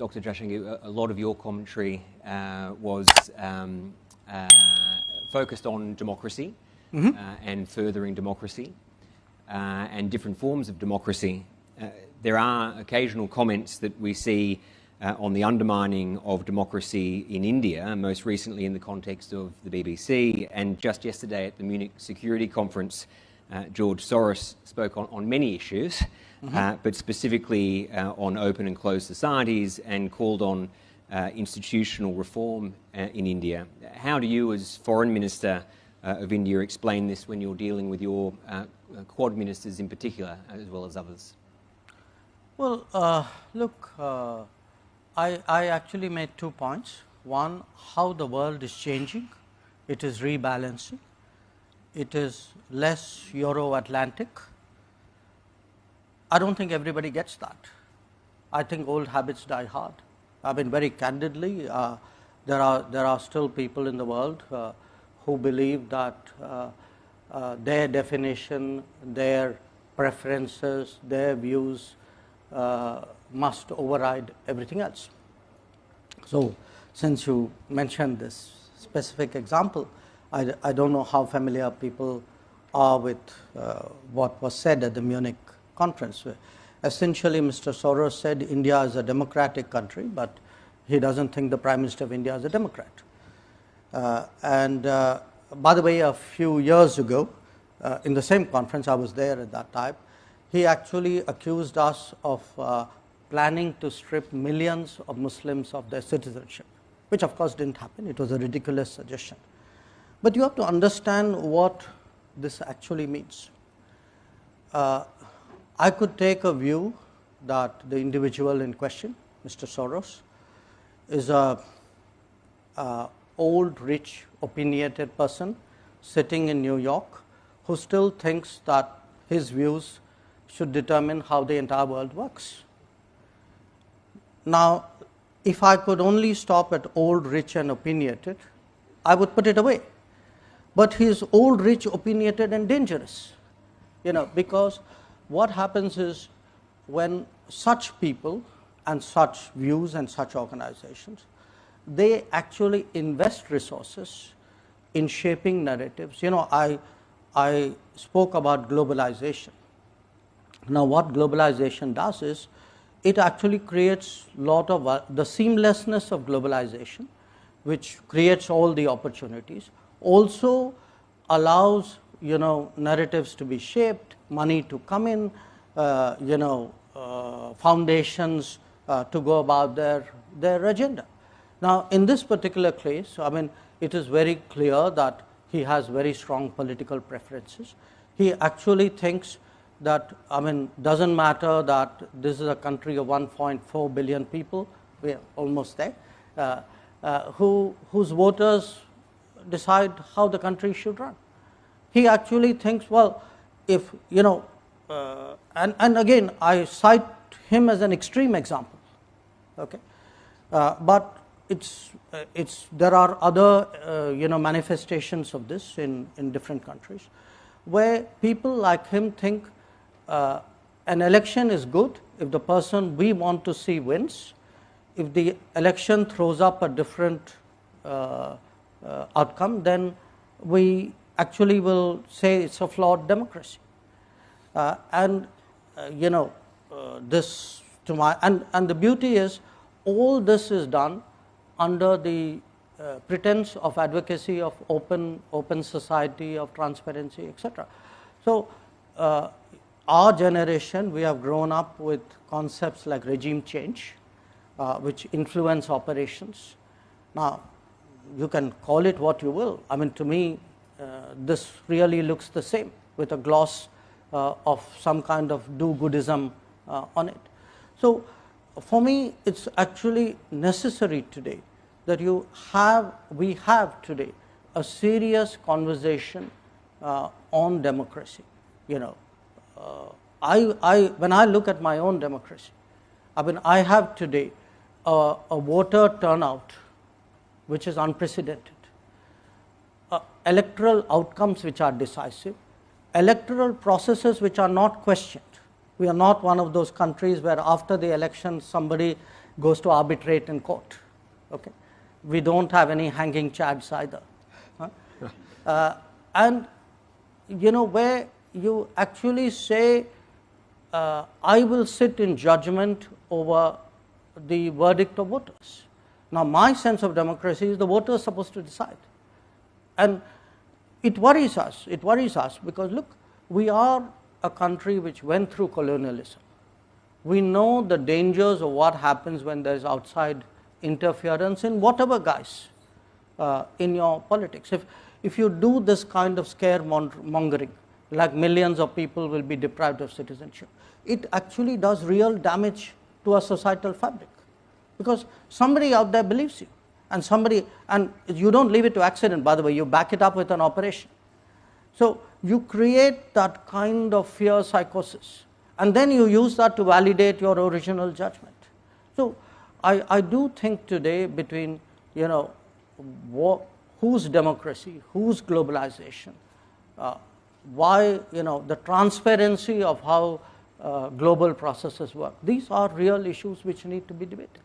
Dr. Jaishankar, a lot of your commentary was focused on democracy and furthering democracy and different forms of democracy. There are occasional comments that we see on the undermining of democracy in India, most recently in the context of the BBC, and just yesterday at the Munich Security Conference, George Soros spoke on many issues, but specifically on open and closed societies, and called on institutional reform in India. How do you, as Foreign Minister of India, explain this when you're dealing with your Quad ministers in particular, as well as others? Well, look, I actually made 2 points. One, how the world is changing. It is rebalancing. It is less Euro-Atlantic. I don't think everybody gets that. I think old habits die hard. I mean, very candidly, there are still people in the world who believe that their definition, their preferences, their views must override everything else. So, since you mentioned this specific example, I don't know how familiar people are with what was said at the Munich conference. Essentially, Mr. Soros said India is a democratic country, but he doesn't think the Prime Minister of India is a Democrat. By the way, a few years ago, in the same conference, I was there at that time, he actually accused us of planning to strip millions of Muslims of their citizenship, which of course didn't happen. It was a ridiculous suggestion. But you have to understand what this actually means. I could take a view that the individual in question, Mr. Soros, is a old, rich, opinionated person sitting in New York who still thinks that his views should determine how the entire world works. Now, if I could only stop at old, rich and opinionated, I would put it away. But he is old, rich, opinionated and dangerous, because what happens is when such people and such views and such organizations, they actually invest resources in shaping narratives. I spoke about globalization. Now, what globalization does is it actually creates lot of the seamlessness of globalization, which creates all the opportunities, also allows narratives to be shaped, money to come in, foundations to go about their agenda. Now, in this particular case, I mean, it is very clear that he has very strong political preferences. He actually thinks that, I mean, doesn't matter that this is a country of 1.4 billion people, we are almost there, whose voters decide how the country should run. He actually thinks, well, if, and again, I cite him as an extreme example, okay? But there are other, manifestations of this in different countries, where people like him think an election is good if the person we want to see wins. If the election throws up a different outcome, then we actually will say it's a flawed democracy. This to my and the beauty is all this is done under the pretense of advocacy of open society, of transparency, etc. So, our generation, we have grown up with concepts like regime change, which influence operations. Now, you can call it what you will. I mean, to me, this really looks the same, with a gloss of some kind of do-goodism on it. So, for me, it's actually necessary today that we have today a serious conversation on democracy. When I look at my own democracy, I mean, I have today a voter turnout which is unprecedented, electoral outcomes which are decisive, electoral processes which are not questioned. We are not one of those countries where after the election somebody goes to arbitrate in court. Okay? We don't have any hanging chads either. And where you actually say, I will sit in judgment over the verdict of voters. Now, my sense of democracy is the voter is supposed to decide. And it worries us because look, we are a country which went through colonialism. We know the dangers of what happens when there is outside interference in whatever guise in your politics. If you do this kind of scaremongering, like millions of people will be deprived of citizenship, it actually does real damage to our societal fabric, because somebody out there believes you, and you don't leave it to accident, by the way, you back it up with an operation. So you create that kind of fear psychosis, and then you use that to validate your original judgment. So I do think today between, whose democracy, whose globalization, why, the transparency of how global processes work. These are real issues which need to be debated.